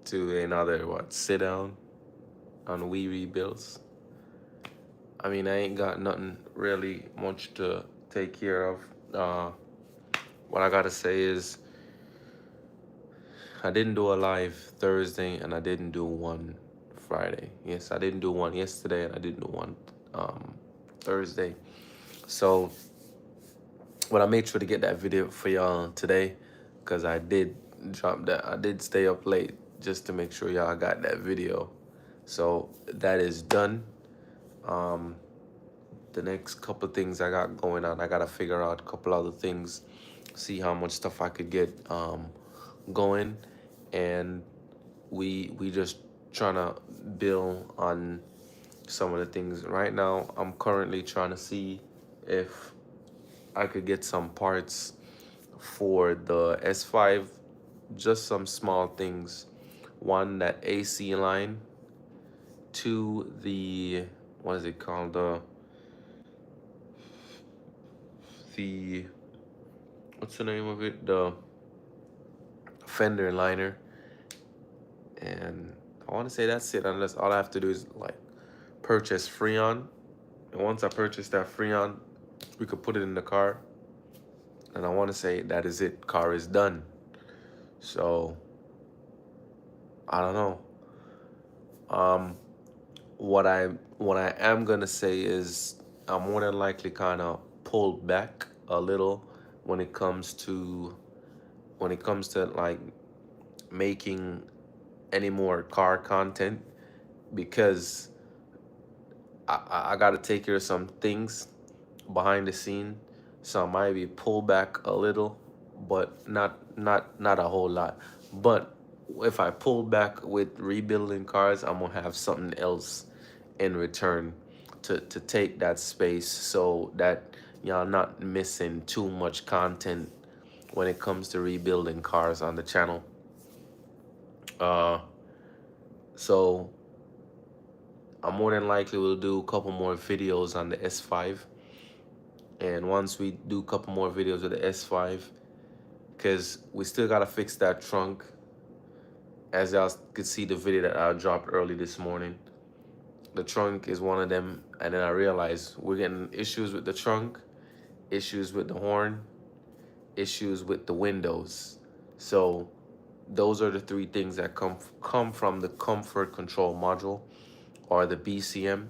to another sit down on We Rebuilds. I mean, I ain't got nothing really much to take care of. What I gotta say is I didn't do a live Thursday and I didn't do one Friday. Yes, I didn't do one yesterday and I didn't do one Thursday. So, but I made sure to get that video for y'all today because I did drop that. I did stay up late just to make sure y'all got that video. So that is done. The next couple things I got going on, I gotta figure out a couple other things, see how much stuff I could get going, and we just trying to build on some of the things. Right now, I'm currently trying to see if I could get some parts for the S5, just some small things. One, that AC line. Two, the, what is it called? The what's the name of it? The fender liner. And I want to say that's it, unless all I have to do is like purchase Freon. And once I purchase that Freon, we could put it in the car. And I want to say that is it. Car is done. So I don't know. What I am gonna say is I'm more than likely kind of pulled back a little when it comes to like making any more car content, because I got to take care of some things behind the scene, so I might be pulled back a little, but not a whole lot. But if I pull back with rebuilding cars, I'm gonna have something else in return to take that space, so that y'all not missing too much content when it comes to rebuilding cars on the channel. So I more than likely will do a couple more videos on the S5. And once we do a couple more videos with the S5, because we still got to fix that trunk. As y'all could see the video that I dropped early this morning, the trunk is one of them. And then I realized we're getting issues with the trunk, issues with the horn, issues with the windows. So those are the three things that come from the comfort control module, or the BCM.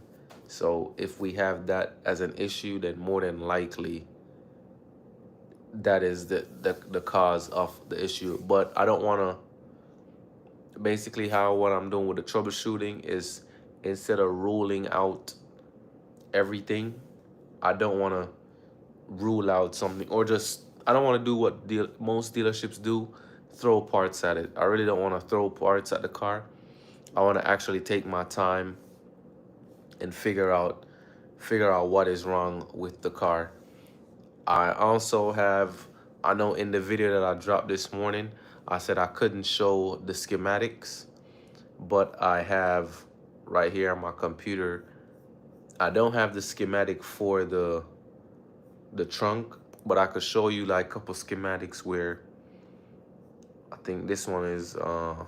So if we have that as an issue, then more than likely that is the cause of the issue. But I don't want to, basically what I'm doing with the troubleshooting is, instead of ruling out everything, I don't want to rule out something, or just, I don't want to do what most dealerships do, throw parts at it. I really don't want to throw parts at the car. I want to actually take my time and figure out what is wrong with the car. I also have, I know in the video that I dropped this morning, I said I couldn't show the schematics, but I have right here on my computer, I don't have the schematic for the trunk, but I could show you like a couple schematics where I think this one is, I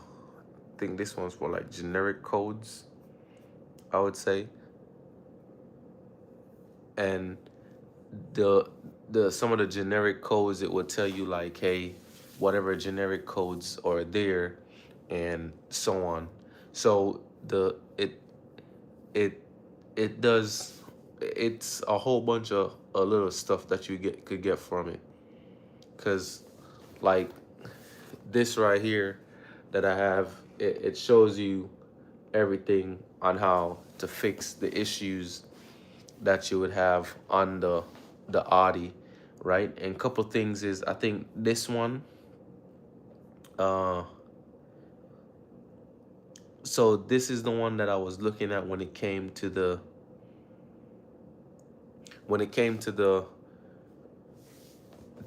think this one's for like generic codes, I would say. And the some of the generic codes, it would tell you like, hey, whatever generic codes are there, and so on. So it does, it's a whole bunch of a little stuff that you could get from it. Cause like this right here that I have, it shows you everything on how to fix the issues that you would have on the Audi, right? And a couple things is, I think this one, so this is the one that I was looking at when it came to the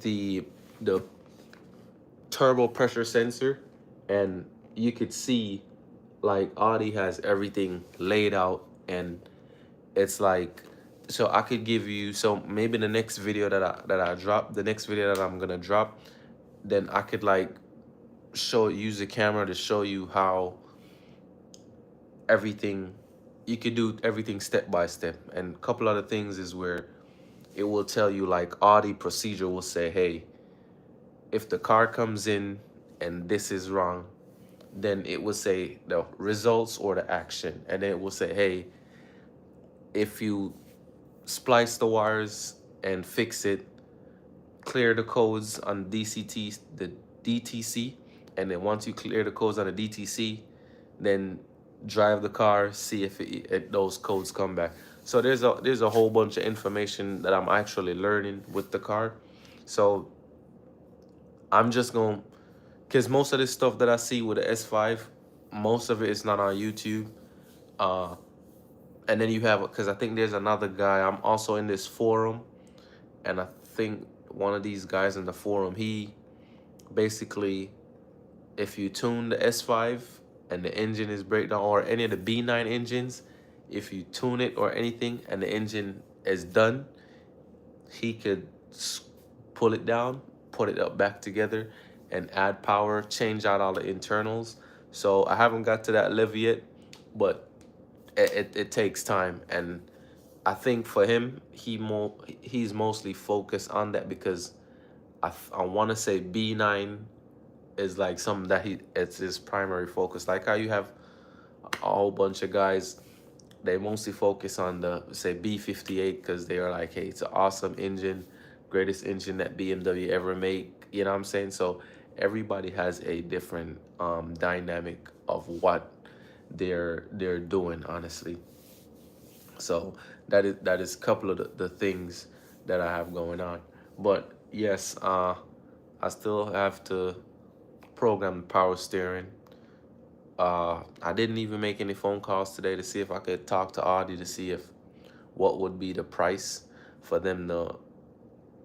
the turbo pressure sensor. And you could see like Audi has everything laid out, and it's like, so I could give you, so maybe the next video that I drop, the next video that I'm gonna drop, then I could like use the camera to show you how everything, you could do everything step by step. And a couple other things is where it will tell you, like Audi procedure will say, hey, if the car comes in and this is wrong, then it will say the results or the action. And then it will say, hey, if you splice the wires and fix it, clear the codes on the DTC, and then once you clear the codes on the DTC, then drive the car, see if those codes come back. So there's a whole bunch of information that I'm actually learning with the car. So I'm just going, because most of this stuff that I see with the S5, most of it is not on YouTube. Uh, and then you have, because I think there's another guy, I'm also in this forum, and I think one of these guys in the forum, he basically, if you tune the S5 and the engine is breakdown, or any of the B9 engines, if you tune it or anything and the engine is done, he could pull it down, put it up back together, and add power, change out all the internals. So I haven't got to that level yet, but it takes time. And I think for him, he's mostly focused on that, because I want to say B9 is like something that it's his primary focus. Like how you have a whole bunch of guys, they mostly focus on the, say, B58, because they are like, hey, it's an awesome engine, greatest engine that BMW ever made. You know what I'm saying? So everybody has a different dynamic of what they're doing, honestly. So that is a couple of the things that I have going on. But yes, I still have to program the power steering. I didn't even make any phone calls today to see if I could talk to Audi to see if what would be the price for them to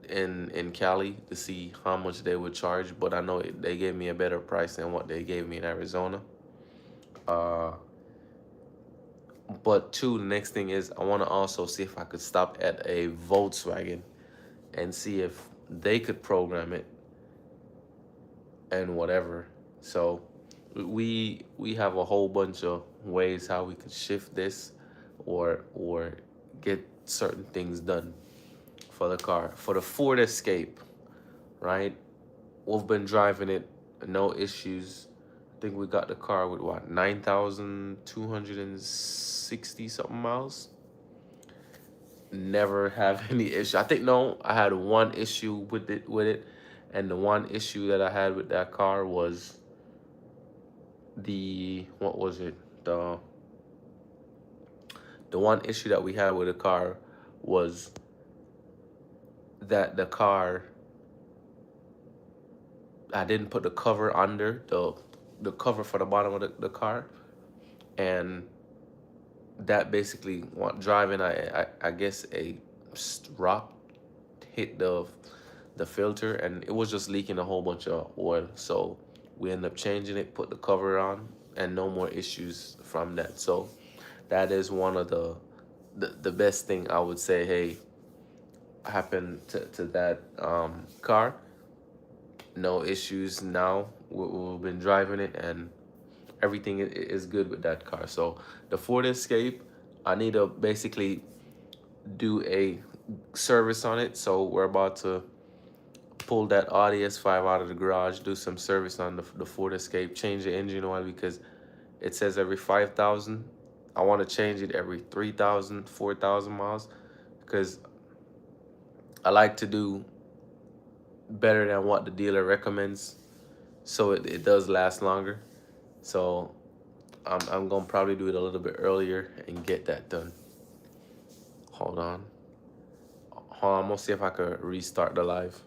in Cali, to see how much they would charge. But I know they gave me a better price than what they gave me in Arizona. But two, the next thing is I want to also see if I could stop at a Volkswagen and see if they could program it and whatever. So we have a whole bunch of ways how we could shift this or get certain things done for the car. For the Ford Escape, right? We've been driving it, no issues. I think we got the car with what, 9,260 something miles. Never have any issue. I think, no, I had one issue with it, and the one issue that I had with that car was what was it? The one issue that we had with the car was that the car, I didn't put the cover under the cover for the bottom of the car, and that basically, driving, I guess a rock hit the filter, and it was just leaking a whole bunch of oil. So we ended up changing it, put the cover on, and no more issues from that. So that is one of the best thing I would say, hey, happened to that car. No issues now. We've been driving it, and everything is good with that car. So the Ford Escape, I need to basically do a service on it. So we're about to pull that Audi S5 out of the garage, do some service on the Ford Escape, change the engine oil, because it says every 5,000. I want to change it every 3,000, 4,000 miles, because I like to do better than what the dealer recommends, so it does last longer. So I'm gonna probably do it a little bit earlier and get that done. Hold on, I'm gonna see if I could restart the live.